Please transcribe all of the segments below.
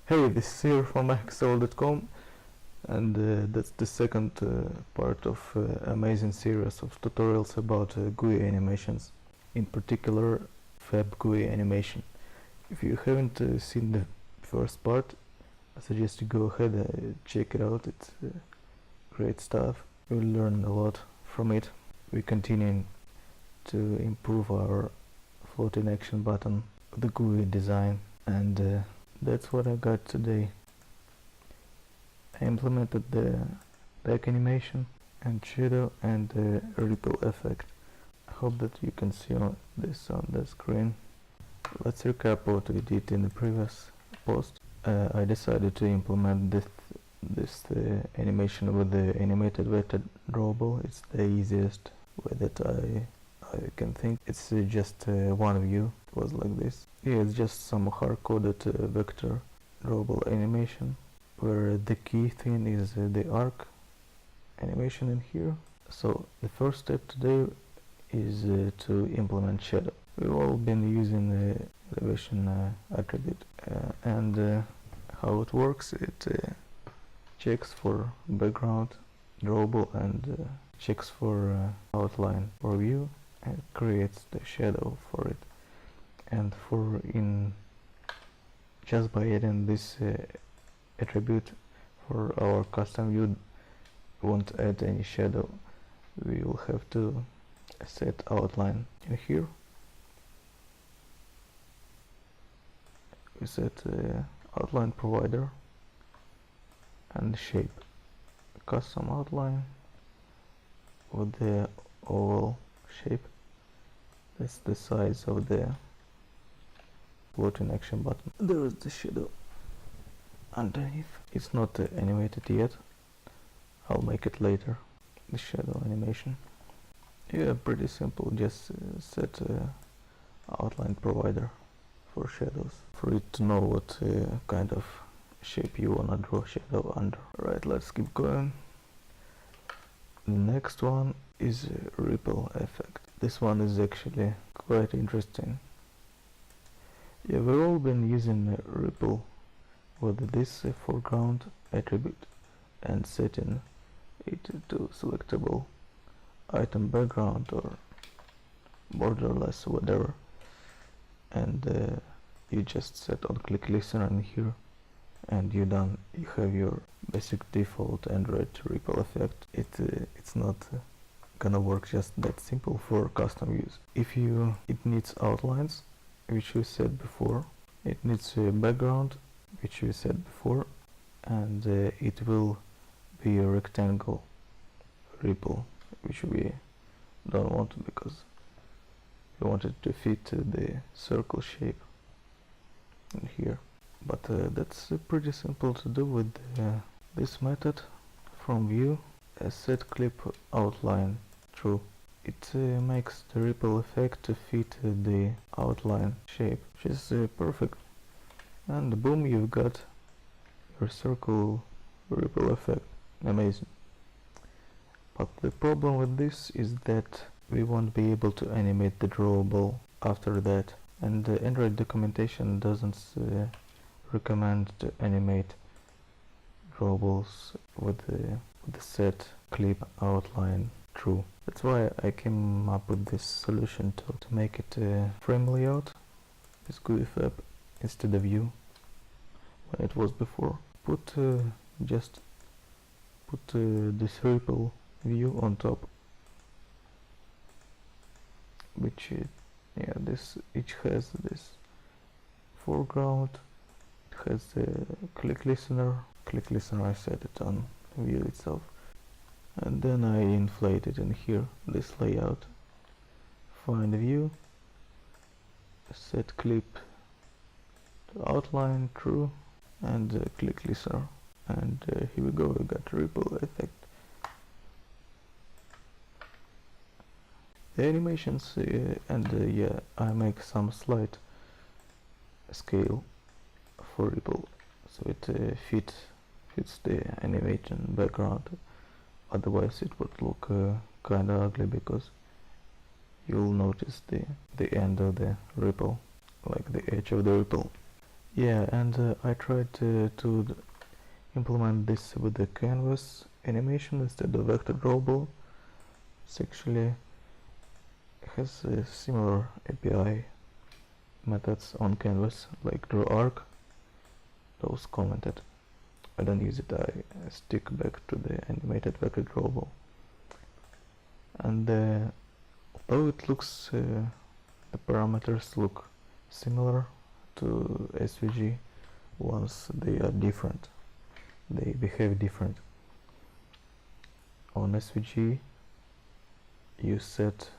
Hey, this is here from Excel.com, and that's the second part of amazing series of tutorials about Gooey animations, in particular FAB Gooey animation. If you haven't seen the first part, I suggest you go ahead and check it out. It's great stuff. You'll learn a lot from it. We're continuing to improve our floating action button, the Gooey design, and that's what I got today. I implemented the back animation and shadow and the ripple effect. I hope that you can see this on the screen. Let's recap what we did in the previous post. I decided to implement this animation with the animated vector drawable. It's the easiest way that I can think. It's just one view. It was like this. Yeah, it's just some hard-coded vector drawable animation, where the key thing is the arc animation in here. So the first step today is to implement shadow. We've all been using the elevation attribute, and how it works, it checks for background drawable and checks for outline for view and creates the shadow for it. And just by adding this attribute for our custom view, won't add any shadow. We will have to set outline in here. We set outline provider and shape, custom outline with the oval shape. That's the size of the floating action button. There is the shadow underneath. It's not animated yet. I'll make it later, the shadow animation. Yeah, pretty simple. Just set outline provider for shadows, for it to know what kind of shape you wanna draw shadow under. Right, let's keep going. The next one is ripple effect. This one is actually quite interesting. Yeah, we've all been using ripple with this foreground attribute and setting it to selectable item background or borderless, whatever, and you just set on click listener in here and you're done. You have your basic default Android ripple effect. It's not gonna work just that simple for custom use. It needs outlines, which we said before. It needs a background, which we said before, and it will be a rectangle ripple, which we don't want because we want it to fit the circle shape in here. But that's pretty simple to do with this method. From view, set clip outline true. It makes the ripple effect to fit the outline shape, which is perfect. And boom, you've got your circle ripple effect. Amazing. But the problem with this is that we won't be able to animate the drawable after that, and the Android documentation doesn't recommend to animate drawables with the set clip outline true. That's why I came up with this solution to make it frame layout, this Gooey FAB instead of view when it was before. Just put this ripple view on top, which each has this foreground. It has the click listener. I set it on view itself, and then I inflate it in here, this layout. Find view, set clip to outline true, and click listener, and here we go. We got ripple effect. The animations yeah, I make some slight scale for ripple, so it fits the animation background. Otherwise it would look kinda ugly, because you'll notice the end of the ripple, like the edge of the ripple. Yeah, and I tried to implement this with the canvas animation instead of vector drawable. It's actually has similar API methods on canvas like draw arc. Those commented. I don't use it, I stick back to the animated vector drawable. And although it looks, the parameters look similar to SVG, once they are different, they behave different. On SVG you set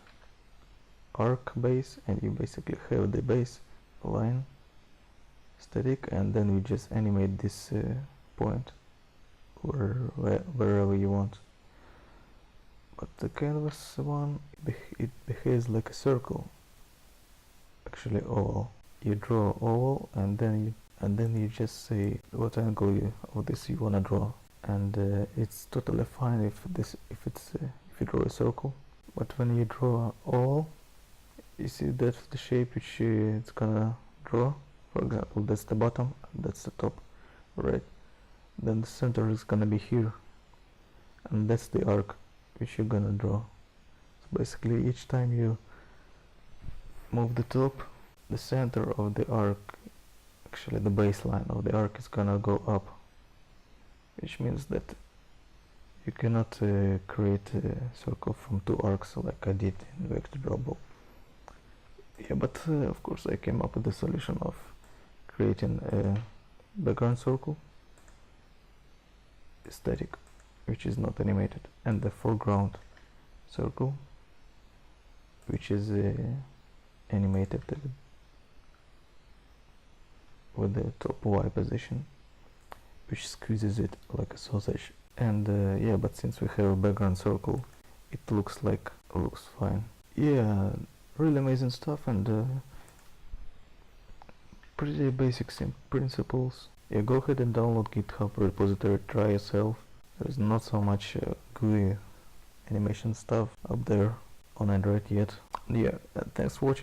arc base and you basically have the base line static, and then you just animate this point wherever you want. But the canvas one, it behaves like a circle, actually oval. You draw oval and then you just say what angle of this you wanna draw, and it's totally fine if you draw a circle. But when you draw oval, you see that's the shape which it's gonna draw. For example, that's the bottom, that's the top, right? Then the center is gonna be here, and that's the arc which you're gonna draw. So basically each time you move the top, the center of the arc, actually the baseline of the arc, is gonna go up, which means that you cannot create a circle from two arcs like I did in vector drawable. Yeah, but of course I came up with the solution of creating a background circle static which is not animated, and the foreground circle which is animated with the top Y position, which squeezes it like a sausage. And yeah, but since we have a background circle, it looks fine. Yeah, really amazing stuff, and pretty basic principles. Yeah, go ahead and download GitHub repository, try yourself. There's not so much Gooey animation stuff up there on Android yet. Yeah, thanks for watching.